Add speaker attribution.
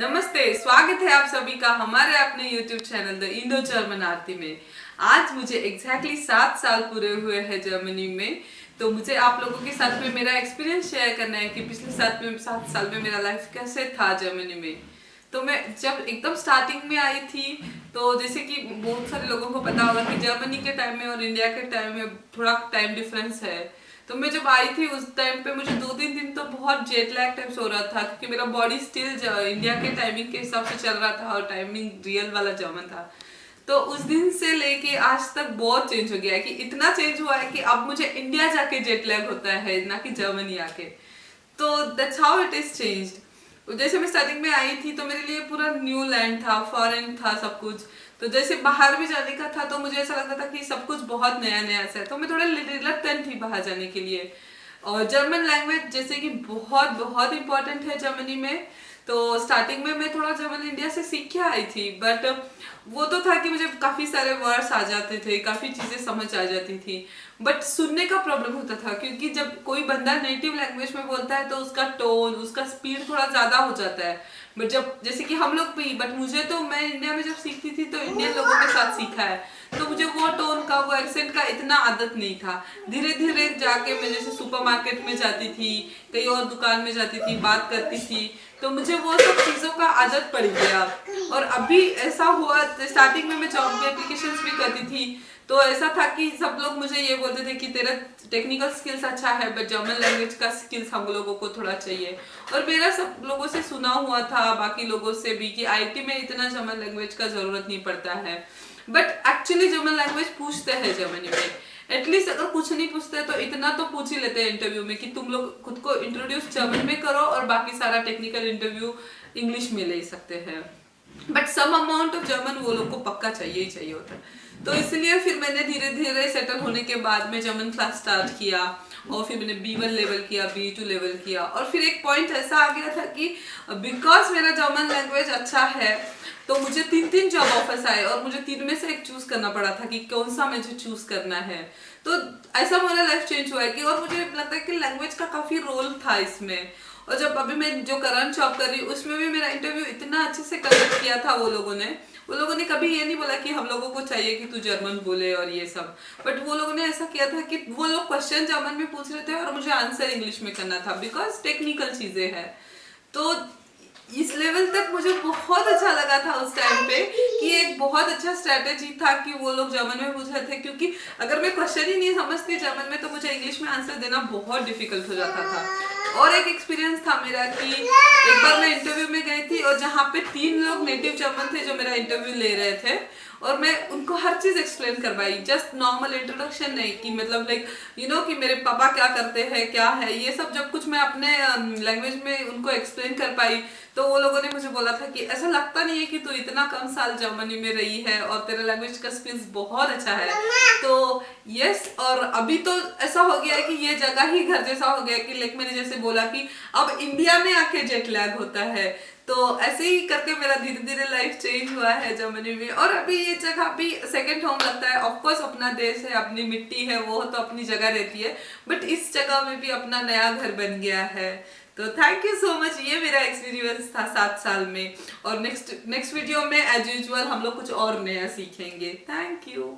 Speaker 1: नमस्ते, स्वागत है आप सभी का हमारे अपने YouTube channel the Indo German Aarti में। आज मुझे एग्जैक्टली 7 साल पूरे हुए हैं जर्मनी में। तो मुझे आप लोगों के साथ में मेरा एक्सपीरियंस शेयर करना है कि पिछले 7 साल में मेरा लाइफ कैसे था जर्मनी में। तो मैं जब एकदम स्टार्टिंग में आई थी, तो जैसे कि बहुत सारे लोगों को पता होगा कि जर्मनी के टाइम में और इंडिया के टाइम में थोड़ा टाइम डिफरेंस है। तो मैं जब आई थी उस टाइम पे मुझे 2-3 दिन तो बहुत जेट लैग टाइप्स हो रहा था, क्योंकि मेरा बॉडी स्टिल इंडिया के टाइमिंग के हिसाब से चल रहा था और टाइमिंग रियल वाला जर्मन था। तो उस दिन से लेके आज तक बहुत चेंज हो गया है, कि इतना चेंज हुआ है कि अब मुझे इंडिया जाके जेट लैग होता है, ना कि जर्मनी आके। तो that's how it is changed. जैसे मैं स्टार्टिंग में आई थी तो मेरे लिए पूरा न्यू लैंड था, फॉरेन था सब कुछ। तो जैसे बाहर भी जाने का था तो मुझे ऐसा लगता था कि सब कुछ बहुत नया नया सा है, तो मैं थोड़ा रिलक्टेंट थी बाहर जाने के लिए। और जर्मन लैंग्वेज जैसे कि बहुत बहुत इंपॉर्टेंट है जर्मनी में। तो स्टार्टिंग में मैं थोड़ा जर्मन इंडिया से सीख के आई थी, बट वो तो था कि मुझे काफ़ी सारे वर्ड्स आ जाते थे, काफ़ी चीज़ें समझ आ जाती थी। बट सुनने का प्रॉब्लम होता था, क्योंकि जब कोई बंदा नेटिव लैंग्वेज में बोलता है तो उसका टोन, उसका स्पीड थोड़ा ज़्यादा हो जाता है। बट जब जैसे कि हम लोग भी, बट मुझे तो मैं इंडिया में जब सीखती थी तो इंडियन लोगों के साथ सीखा है, तो मुझे वो टोन का, वो एक्सेंट का इतना आदत नहीं था। धीरे धीरे जाके मैं जैसे सुपरमार्केट में जाती थी, कहीं और दुकान में जाती थी, बात करती थी, तो मुझे वो सब चीज़ों का आदत पड़ गया। और अभी ऐसा हुआ, स्टार्टिंग में मैं जॉब के एप्लीकेशंस भी करती थी, तो ऐसा था कि सब लोग मुझे ये बोलते थे कि तेरा टेक्निकल स्किल्स अच्छा है, बट जर्मन लैंग्वेज का स्किल्स हम लोगों को थोड़ा चाहिए। और मेरा सब लोगों से सुना हुआ था, बाकी लोगों से भी, कि आईटी में इतना जर्मन लैंग्वेज का जरूरत नहीं पड़ता है। बट एक्चुअली जर्मन लैंग्वेज पूछते हैं जर्मनी में। एटलीस्ट अगर कुछ नहीं पूछते तो इतना तो पूछ ही लेते हैं इंटरव्यू में, कि तुम लोग खुद को इंट्रोड्यूस जर्मन में करो और बाकी सारा टेक्निकल इंटरव्यू इंग्लिश में ले सकते हैं। But some amount of German वो लोग को पक्का चाहिए ही चाहिए होता है। तो इसलिए फिर मैंने धीरे धीरे सेटल होने के बाद में जर्मन क्लास स्टार्ट किया, और फिर मैंने B1 लेवल किया, B2 लेवल किया, और फिर एक पॉइंट ऐसा आ गया था कि बिकॉज मेरा जर्मन लैंग्वेज अच्छा है, तो मुझे 3 जॉब ऑफर्स आए और मुझे 3 में से एक चूज करना पड़ा था कि कौन सा मुझे चूज करना है। तो ऐसा मेरा लाइफ चेंज हुआ है कि, और मुझे लगता है कि लैंग्वेज का काफी रोल था इसमें। और जब अभी मैं जो करंट जॉब कर रही हूँ उसमें भी मेरा इंटरव्यू इतना अच्छे से कंडक्ट किया था वो लोगों ने कभी ये नहीं बोला कि हम लोगों को चाहिए कि तू जर्मन बोले और ये सब। बट वो लोगों ने ऐसा किया था कि वो लोग क्वेश्चन जर्मन में पूछ रहे थे और मुझे आंसर इंग्लिश में करना था, बिकॉज टेक्निकल चीजें हैं। तो इस लेवल तक मुझे बहुत अच्छा लगा था उस टाइम पे, कि एक बहुत अच्छा स्ट्रेटेजी था कि वो लोग जर्मन में पूछ रहे थे, क्योंकि अगर मैं क्वेश्चन ही नहीं समझती जर्मन में तो मुझे इंग्लिश में आंसर देना बहुत डिफिकल्ट हो जाता था। और एक एक्सपीरियंस था मेरा कि एक बार मैं इंटरव्यू में गई थी और जहाँ पे 3 लोग नेटिव जर्मन थे जो मेरा इंटरव्यू ले रहे थे, और मैं उनको हर चीज एक्सप्लेन करवाई, जस्ट नॉर्मल इंट्रोडक्शन नहीं, कि मतलब लाइक कि मेरे पापा क्या करते हैं, क्या है ये सब, जब कुछ मैं अपने लैंग्वेज में उनको एक्सप्लेन कर पाई, तो वो लोगों ने मुझे बोला था कि ऐसा लगता नहीं है कि तू इतना कम साल जर्मनी में रही है और तेरा लैंग्वेज का स्किल्स बहुत अच्छा है। तो यस, और अभी तो ऐसा हो गया है कि ये जगह ही घर जैसा हो गया है, कि लाइक मैंने जैसे बोला कि अब इंडिया में आके जेट लैग होता है। तो ऐसे ही करके मेरा धीरे धीरे लाइफ चेंज हुआ है जर्मनी में, और अभी ये जगह भी सेकंड होम लगता है। ऑफ कोर्स अपना देश है, अपनी मिट्टी है, वो तो अपनी जगह रहती है, बट इस जगह में भी अपना नया घर बन गया है। तो थैंक यू सो मच, ये मेरा एक्सपीरियंस था 7 साल में। और नेक्स्ट वीडियो में एज यूजुअल हम लोग कुछ और नया सीखेंगे। Thank you.